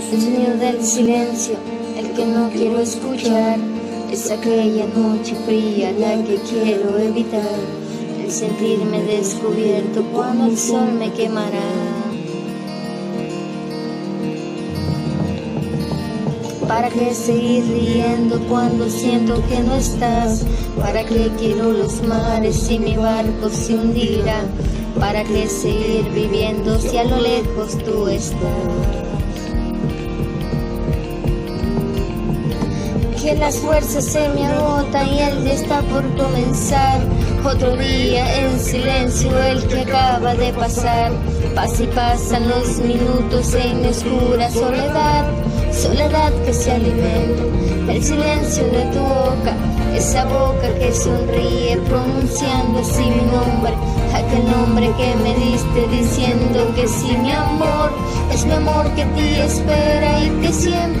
El sonido del silencio, el que no quiero escuchar, es aquella noche fría la que quiero evitar. El sentirme descubierto cuando el sol me quemará. ¿Para qué seguir riendo cuando siento que no estás? ¿Para qué quiero los mares si mi barco se hundirá? ¿Para qué seguir viviendo si a lo lejos tú estás? Que las fuerzas se me agotan y el día está por comenzar. Otro día en silencio, el que acaba de pasar. Pasa y pasan los minutos en oscura soledad. Soledad que se alimenta del silencio de tu boca, esa boca que sonríe pronunciando así mi nombre, aquel nombre que me diste diciendo que sí, mi amor es mi amor que te espera y que siempre